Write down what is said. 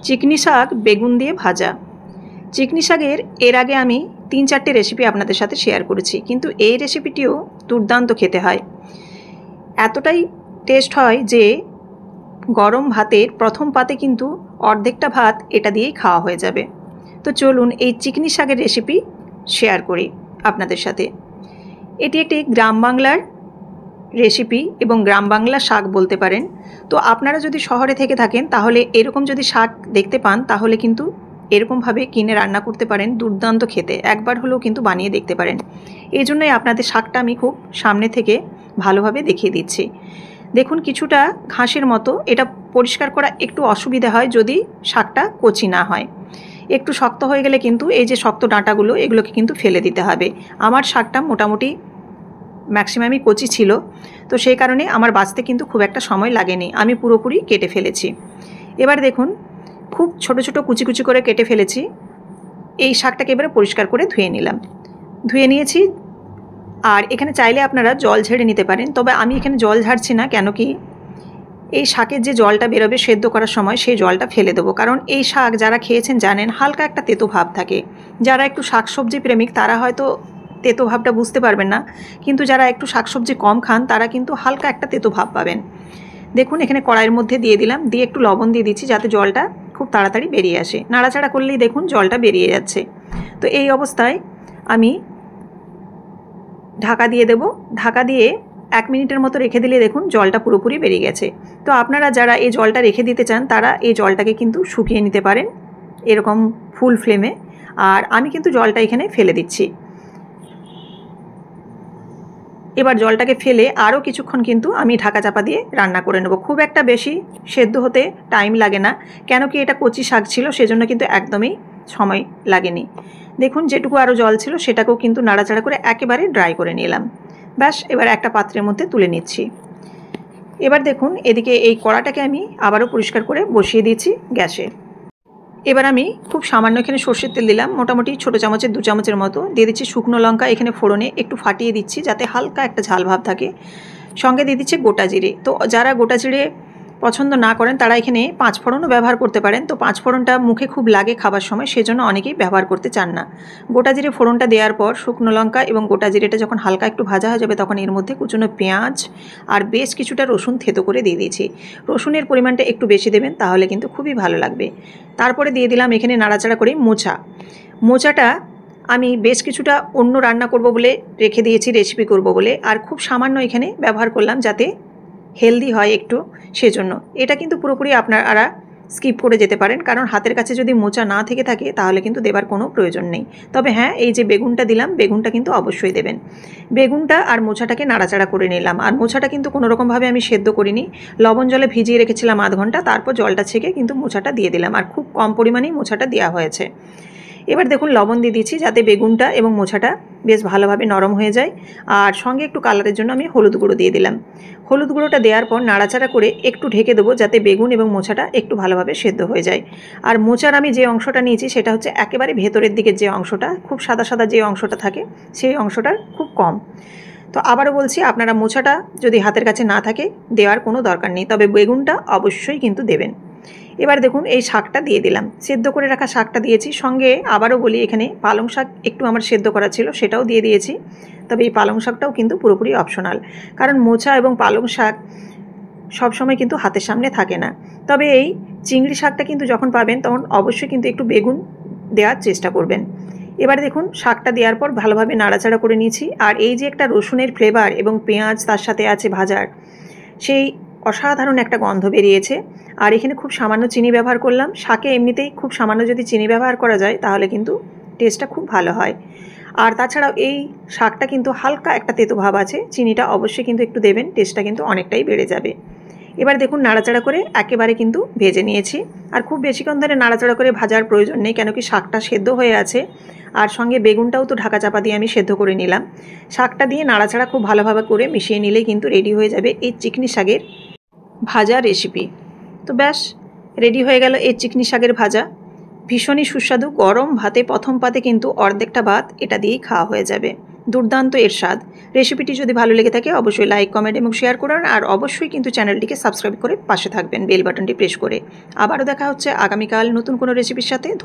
চিকনি শাক বেগুন দিয়ে ভাজা। চিকনি শাকের এর আগে আমি 3-4টে রেসিপি আপনাদের সাথে শেয়ার করেছি, কিন্তু এই রেসিপিটিও দুর্দান্ত খেতে হয়। এতটাই টেস্ট হয় যে গরম ভাতের প্রথম পাতে কিন্তু অর্ধেকটা ভাত এটা দিয়েই খাওয়া হয়ে যাবে। তো চলুন এই চিকনি শাকের রেসিপি শেয়ার করি আপনাদের সাথে। এটি একটি গ্রাম বাংলার রেসিপি এবং গ্রাম বাংলা শাক বলতে পারেন। তো আপনারা যদি শহরে থেকে থাকেন তাহলে এরকম যদি শাক দেখতে পান তাহলে কিন্তু এরকমভাবে কিনে রান্না করতে পারেন, দুর্দান্ত খেতে। একবার হলেও কিন্তু বানিয়ে দেখতে পারেন। এই জন্যই আপনাদের শাকটা আমি খুব সামনে থেকে ভালোভাবে দেখিয়ে দিচ্ছি। দেখুন কিছুটা ঘাসের মতো, এটা পরিষ্কার করা একটু অসুবিধা হয় যদি শাকটা কচি না হয়। একটু শক্ত হয়ে গেলে কিন্তু এই যে শক্ত ডাঁটাগুলো এগুলোকে কিন্তু ফেলে দিতে হবে। আমার শাকটা মোটামুটি ম্যাক্সিমামই কচি ছিল, তো সেই কারণে আমার বাছতে কিন্তু খুব একটা সময় লাগেনি, আমি পুরোপুরি কেটে ফেলেছি। এবার দেখুন খুব ছোট ছোট কুচি কুচি করে কেটে ফেলেছি। এই শাকটাকে এবারে পরিষ্কার করে ধুয়ে নিলাম, ধুয়ে নিয়েছি। আর এখানে চাইলে আপনারা জল ঝেড়ে নিতে পারেন, তবে আমি এখানে জল ঝাড়ছি না, কেন কি এই শাকের যে জলটা বেরোবে সেদ্ধ করার সময় সেই জলটা ফেলে দেবো। কারণ এই শাক যারা খেয়েছেন জানেন হালকা একটা তেতো ভাব থাকে। যারা একটু শাকসবজি প্রেমিক তারা হয়তো তেতো ভাবটা বুঝতে পারবেন না, কিন্তু যারা একটু শাকসবজি কম খান তারা কিন্তু হালকা একটা তেতো ভাব পাবেন। দেখুন এখানে কড়াইয়ের মধ্যে দিয়ে দিলাম, দিয়ে একটু লবণ দিয়ে দিচ্ছি যাতে জলটা খুব তাড়াতাড়ি বেরিয়ে আসে। নাড়াচাড়া করলেই দেখুন জলটা বেরিয়ে যাচ্ছে। তো এই অবস্থায় আমি ঢাকা দিয়ে দেব। ঢাকা দিয়ে 1 মিনিটের মতো রেখে দিলে দেখুন জলটা পুরোপুরি বেরিয়ে গেছে। তো আপনারা যারা এই জলটা রেখে দিতে চান তারা এই জলটাকে কিন্তু শুকিয়ে নিতে পারেন এরকম ফুল ফ্লেমে। আর আমি কিন্তু জলটা এখানে ফেলে দিচ্ছি। এবার জলটাকে ফেলে আরও কিছুক্ষণ কিন্তু আমি ঢাকা চাপা দিয়ে রান্না করে নেব। খুব একটা বেশি সেদ্ধ হতে টাইম লাগে না, কেন কি এটা কচি শাক ছিল, সেজন্য কিন্তু একদমই সময় লাগেনি। দেখুন যেটুকু আরও জল ছিল সেটাকেও কিন্তু নাড়াচাড়া করে একেবারে ড্রাই করে নিলাম। ব্যাস এবার একটা পাত্রের মধ্যে তুলে নিচ্ছি। এবার দেখুন এদিকে এই কড়াটাকে আমি আবারও পরিষ্কার করে বসিয়ে দিয়েছি গ্যাসে। এবার আমি খুব সামান্য এখানে সর্ষের তেল দিলাম, মোটামুটি ছোটো চামচের 2 চামচের মতো দিয়ে দিচ্ছি শুকনো লঙ্কা। এখানে ফোড়নে একটু ফাটিয়ে দিচ্ছি যাতে হালকা একটা ঝাল ভাব থাকে। সঙ্গে দিয়ে দিচ্ছে গোটা জিরে। তো যারা গোটা জিরে পছন্দ না করেন তারা এখানে 5 ফোড়নও ব্যবহার করতে পারেন। তো 5 ফোড়নটা মুখে খুব লাগে খাবার সময়, সেজন্য অনেকেই ব্যবহার করতে চান না। গোটা জিরে ফোড়নটা দেওয়ার পর শুকনো লঙ্কা এবং গোটা জিরেটা যখন হালকা একটু ভাজা হয়ে যাবে তখন এর মধ্যে কুচনো পেঁয়াজ আর বেশ কিছুটা রসুন থেতো করে দিয়ে দিয়েছি। রসুনের পরিমাণটা একটু বেশি দেবেন, তাহলে কিন্তু খুবই ভালো লাগবে। তারপরে দিয়ে দিলাম এখানে নাড়াচাড়া করে মোচাটা আমি বেশ কিছুটা অন্য রান্না করব বলে রেখে দিয়েছি, রেসিপি করব বলে, আর খুব সামান্য এখানে ব্যবহার করলাম যাতে হেলদি হয় একটু, সেজন্য। এটা কিন্তু পুরোপুরি আপনারা স্কিপ করে যেতে পারেন, কারণ হাতের কাছে যদি মোচা না থেকে থাকে তাহলে কিন্তু দেবার কোনো প্রয়োজন নেই। তবে হ্যাঁ, এই যে বেগুনটা দিলাম বেগুনটা কিন্তু অবশ্যই দেবেন। বেগুনটা আর মোচাটাকে নাড়াচাড়া করে নিলাম। আর মোচাটা কিন্তু কোনোরকমভাবে আমি সেদ্ধ করিনি, লবণ জলে ভিজিয়ে রেখেছিলাম আধ ঘন্টা, তারপর জলটা ছেঁকে কিন্তু মোচাটা দিয়ে দিলাম। আর খুব কম পরিমাণেই মোচাটা দেওয়া হয়েছে। এবার দেখুন লবণ দিয়ে দিচ্ছি যাতে বেগুনটা এবং মোচাটা বেশ ভালোভাবে নরম হয়ে যায়। আর সঙ্গে একটু কালারের জন্য আমি হলুদ গুঁড়ো দিয়ে দিলাম। হলুদ গুঁড়োটা দেওয়ার পর নাড়াচাড়া করে একটু ঢেকে দেবো যাতে বেগুন এবং মোচাটা একটু ভালোভাবে সেদ্ধ হয়ে যায়। আর মোচার আমি যে অংশটা নিয়েছি সেটা হচ্ছে একেবারে ভেতরের দিকের যে অংশটা, খুব সাদা সাদা যে অংশটা থাকে সেই অংশটা খুব কম। তো আবারও বলছি, আপনারা মোচাটা যদি হাতের কাছে না থাকে দেওয়ার কোনো দরকার নেই, তবে বেগুনটা অবশ্যই কিন্তু দেবেন। এবার দেখুন এই শাকটা দিয়ে দিলাম, সেদ্ধ করে রাখা শাকটা দিয়েছি। সঙ্গে আবারও বলি এখানে পালং শাক একটু আমার সেদ্ধ করা ছিল সেটাও দিয়ে দিয়েছি। তবে এই পালং শাকটাও কিন্তু পুরোপুরি অপশনাল, কারণ মোচা এবং পালং শাক সবসময় কিন্তু হাতের সামনে থাকে না। তবে এই চিংড়ি শাকটা কিন্তু যখন পাবেন তখন অবশ্যই কিন্তু একটু বেগুন দেওয়ার চেষ্টা করবেন। এবার দেখুন শাকটা দেওয়ার পর ভালোভাবে নাড়াচাড়া করে নিয়েছি। আর এই যে একটা রসুনের ফ্লেভার এবং পেঁয়াজ তার সাথে আছে ভাজার, সেই অসাধারণ একটা গন্ধ বেরিয়েছে। আর এখানে খুব সামান্য চিনি ব্যবহার করলাম। শাকে এমনিতেই খুব সামান্য যদি চিনি ব্যবহার করা যায় তাহলে কিন্তু টেস্টটা খুব ভালো হয়। আর তাছাড়াও এই শাকটা কিন্তু হালকা একটা তেতো ভাব আছে, চিনিটা অবশ্যই কিন্তু একটু দেবেন, টেস্টটা কিন্তু অনেকটাই বেড়ে যাবে। এবার দেখুন নাড়াচাড়া করে একেবারে কিন্তু ভেজে নিয়েছি। আর খুব বেশিক্ষণ ধরে নাড়াচাড়া করে ভাজার প্রয়োজন নেই, কেন কি শাকটা সেদ্ধ হয়ে আছে। আর সঙ্গে বেগুনটাও তো ঢাকা চাপা দিয়ে আমি সেদ্ধ করে নিলাম। শাকটা দিয়ে নাড়াচাড়া খুব ভালোভাবে করে মিশিয়ে নিলেই কিন্তু রেডি হয়ে যাবে এই চিকনি শাকের ভাজা রেসিপি। তো ব্যাস রেডি হয়ে গেল এই চিকনি শাকের ভাজা। ভীষণই সুস্বাদু, গরম ভাতে প্রথম পাতে কিন্তু অর্ধেকটা ভাত এটা দিয়েই খাওয়া হয়ে যাবে। দুর্দান্ত এর স্বাদ। রেসিপিটি যদি ভালো লেগে থাকে অবশ্যই লাইক, কমেন্ট এবং শেয়ার করুন। আর অবশ্যই কিন্তু চ্যানেলটিকে সাবস্ক্রাইব করে পাশে থাকবেন বেল বাটনটি প্রেস করে। আবারও দেখা হচ্ছে আগামীকাল নতুন কোনো রেসিপির সাথে।